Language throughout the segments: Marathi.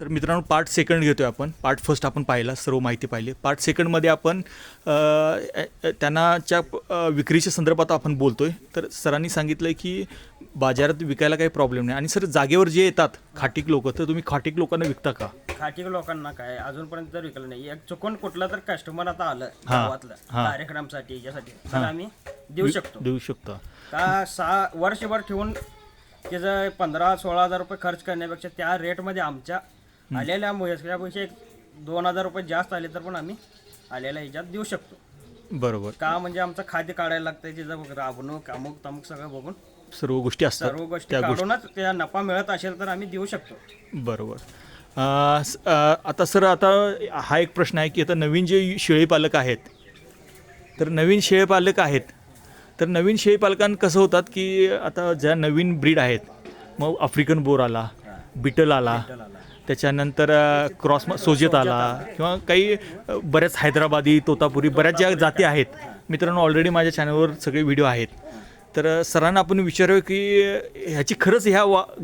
तर मित्रांनो पार्ट सेकंड घेतो आहे आपण. पार्ट फर्स्ट आपण पाहिला, सर्व माहिती पाहिली. पार्ट सेकंडमध्ये आपण त्यांनाच्या विक्रीच्या संदर्भात आपण बोलतो आहे. तर सरांनी सांगितलं आहे की बाजारात विकायला काही प्रॉब्लेम नाही. आणि सर जागेवर जे येतात खाटीक लोक, तर तुम्ही खाटीक लोकांना विकता का? खाटीक लोकांना काय अजूनपर्यंत तर विकलं नाही. एक चुकून कुठला तर कस्टमर आता आलं गावातलं कार्यक्रमासाठी याच्यासाठी तर आम्ही देऊ शकतो का. वर्षभर ठेवून त्याचं 15-16 हजार रुपये खर्च करण्यापेक्षा त्या रेटमध्ये आमच्या आलेल्या यापेक्षा 2,000 रुपये जास्त आले तर पण आम्ही आलेल्या ह्याच्यात देऊ शकतो. बरोबर. का म्हणजे आमचं खाद्य काढायला लागतं, त्याचं राबणूक अमुक तमुक सगळं बघून सर्व गोष्टी असतात. सर्व गोष्टी काढूनच त्या नफा मिळत असेल तर आम्ही देऊ शकतो. बरोबर. आता सर आता हा एक प्रश्न आहे की आता नवीन जे शेळीपालक आहेत, तर नवीन शेळीपालक आहेत तर नवीन शेळीपालकांना कसं होतात की आता ज्या नवीन ब्रीड आहेत, मग आफ्रिकन बोर आला, बिटल आला, त्याच्यानंतर क्रॉस सोजेत आला, किंवा काही बऱ्याच हैदराबादी, तोतापुरी, बऱ्याच ज्या जाती आहेत. मित्रांनो ऑलरेडी माझ्या चॅनलवर सगळे व्हिडिओ आहेत. तर सरांना आपण विचारूया की ह्याची खरंच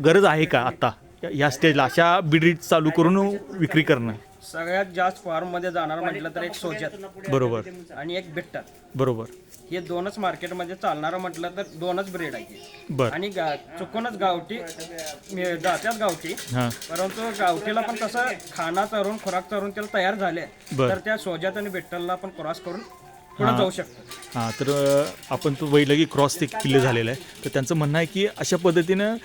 गरज आहे का आत्ता ह्या स्टेजला अशा ब्रीड चालू करून विक्री करणं? सगळ्यात जास्त फार्ममध्ये जाणार म्हटलं तर एक सोजत बरोबर आणि एक बिट्टर. बरोबर. हे दोनच मार्केटमध्ये चालणारं म्हटलं तर दोनच ब्रीड आहे. बरं. आणि चुकूनच गावठी जात्यात गावठी, परंतु गावठीला पण तसं खाना चरून खुराक चरून त्याला तयार झाले तर त्या सोजात आणि बिट्टलला पण क्रॉस करून पुढे जाऊ शकतो. हां, तर आपण तो वैलगी क्रॉस ते किल्ले झालेला आहे. तर त्यांचं म्हणणं आहे की अशा पद्धतीनं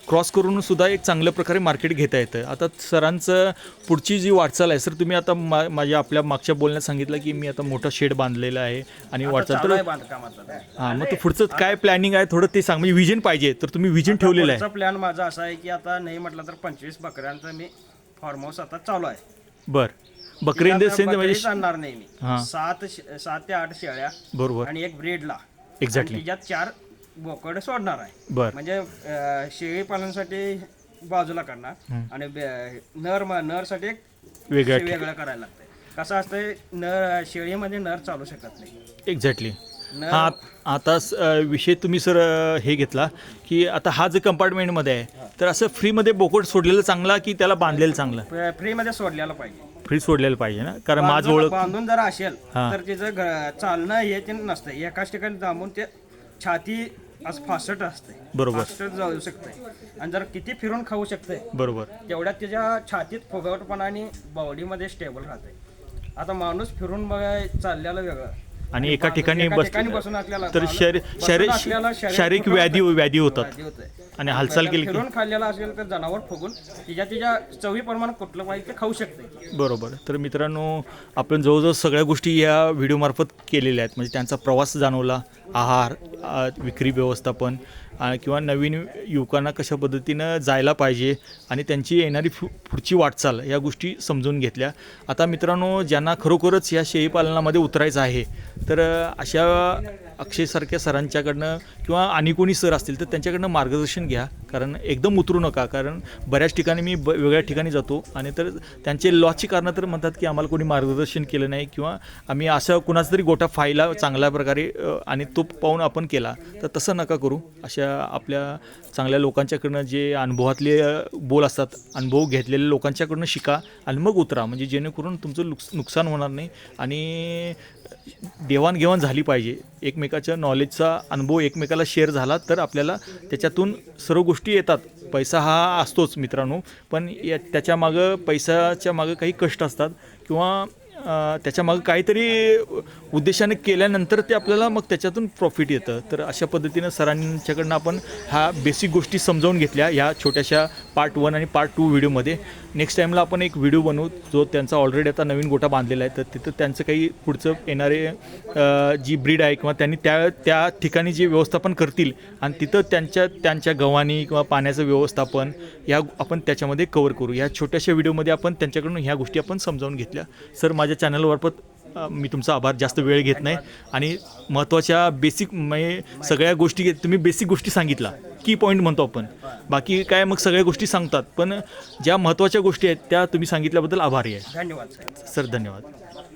क्रॉस करून सुद्धा एक चांगल्या प्रकारे मार्केट घेता येतं. आता सरांचं पुढची जी वाटचाल आहे, सर तुम्ही आता माझ्या आपल्या मागच्या बोलण्यात सांगितलं की मी आता मोठा शेड बांधलेला आहे आणि वाटचाल तर हां, मग तो पुढचं काय प्लॅनिंग आहे थोडं ते सांग. म्हणजे विजन पाहिजे, तर तुम्ही विजन ठेवलेलं आहे. प्लॅन माझा असा आहे की आता नाही म्हटलं तर 25 बकऱ्यांचा मी फार्म हाऊस आता चालू आहे. बरं. बकरी इन द सेन्स म्हणजे आणणार नाही मी. 7 ते 8 शेळ्या बरोबर आणि एक ब्रीडला एक्झॅक्टली त्याच्यात 4 बोकड सोडणार आहे. बरं. म्हणजे शेळी पालनासाठी बाजूला करणार आणि नरसाठी एक वेगळं करायला लागतंय. कसं असतंय, नर शेळीमध्ये नर चालू शकत नाही. एक्झॅक्टली. हां, आता विषय तुम्ही सर हे घेतला की आता हा जो कंपार्टमेंटमध्ये आहे, तर असं फ्रीमध्ये बोकड सोडलेलं चांगला की त्याला बांधलेलं चांगलं? फ्रीमध्ये सोडलेलं पाहिजे. फ्री सोडलेलं पाहिजे ना, कारण माझं ओळख बांधून जर असेल तर तिचं चालणं हे ते नसतं. एकाच ठिकाणी थांबून ते छाती असं फास्ट असते. बरोबर. फास्ट जाऊ शकते आणि जर किती फिरून खाऊ शकते बरोबर तेवढ्यात त्याच्या छातीत फुगवटपणा आणि बॉडीमध्ये स्टेबल राहते. आता माणूस फिरून चाललेलं वेगळं आणि एका ठिकाणी बसून असलेला तर शारीरिक व्याधी होतात आणि हालचाल केली की फिरून खाल्लेला असेल तर जनावर फुगून तिच्या चवीप्रमाणे कुठलं पाहिजे ते खाऊ शकते. बरोबर. तर मित्रांनो आपण जवळजवळ सगळ्या गोष्टी या व्हिडिओमार्फत केलेल्या आहेत. म्हणजे त्यांचा प्रवास जाणवला, आहार, विक्री व्यवस्थापन, किंवा नवीन युवकांना कशा पद्धतीनं जायला पाहिजे आणि त्यांची येणारी पुढची वाटचाल या गोष्टी समजून घेतल्या. आता मित्रांनो ज्यांना खरोखरच या शेळीपालनामध्ये उतरायचं आहे, तर अशा अक्षयसारख्या सरांच्याकडनं किंवा आणि कोणी सर असतील तर त्यांच्याकडनं मार्गदर्शन घ्या. कारण एकदम उतरू नका, कारण बऱ्याच ठिकाणी मी वेगळ्या ठिकाणी जातो आणि तर त्यांचे लॉची कारणं तर म्हणतात की आम्हाला कोणी मार्गदर्शन केलं नाही किंवा आम्ही असं कुणाचा तरी गोटा फायला चांगल्या प्रकारे आणि तो पाहून आपण केला. तर तसं नका करू. अशा आपल्या चांगल्या लोकांच्याकडनं जे अनुभवातले बोल असतात, अनुभव घेतलेल्या लोकांच्याकडनं शिका आणि मग उतरा. म्हणजे जेणेकरून तुमचं नुकसान होणार नाही आणि देवाणघेवाण झाली पाहिजे. एकमेकाच्या नॉलेजचा अनुभव एकमेकाला शेअर झाला तर आपल्याला त्याच्यातून सर्व गोष्टी येतात. पैसा हा असतोच मित्रांनो, पण त्याच्यामागं पैशाच्या मागं काही कष्ट असतात किंवा त्याच्यामागं काहीतरी उद्देशाने केल्यानंतर ते आपल्याला मग त्याच्यातून प्रॉफिट येतं. तर अशा पद्धतीनं सरांच्याकडनं आपण ह्या बेसिक गोष्टी समजावून घेतल्या ह्या छोट्याशा पार्ट 1 आणि पार्ट 2 व्हिडिओमध्ये. नेक्स्ट टाईमला आपण एक व्हिडिओ बनवू जो त्यांचा ऑलरेडी आता नवीन गोटा बांधलेला आहे, तर तिथं त्यांचं काही पुढचं येणारे जी ब्रीड आहे किंवा त्यांनी त्या ठिकाणी जे व्यवस्थापन करतील आणि तिथं त्यांच्या गव्हाणी किंवा पाण्याचं व्यवस्थापन या आपण त्याच्यामध्ये कवर करू. ह्या छोट्याशा व्हिडिओमध्ये आपण त्यांच्याकडून ह्या गोष्टी आपण समजावून घेतल्या. सर माझ्या चॅनलवरपत मी तुमचा आभार. जास्त वेळ घेत नाही आणि महत्त्वाच्या बेसिक म्हणजे सगळ्या गोष्टी तुम्ही बेसिक गोष्टी सांगितला, की पॉईंट म्हणतो आपण. बाकी काय मग सगळ्या गोष्टी सांगतात, पण ज्या महत्त्वाच्या गोष्टी आहेत त्या तुम्ही सांगितल्याबद्दल आभारी आहे. धन्यवाद सर. धन्यवाद.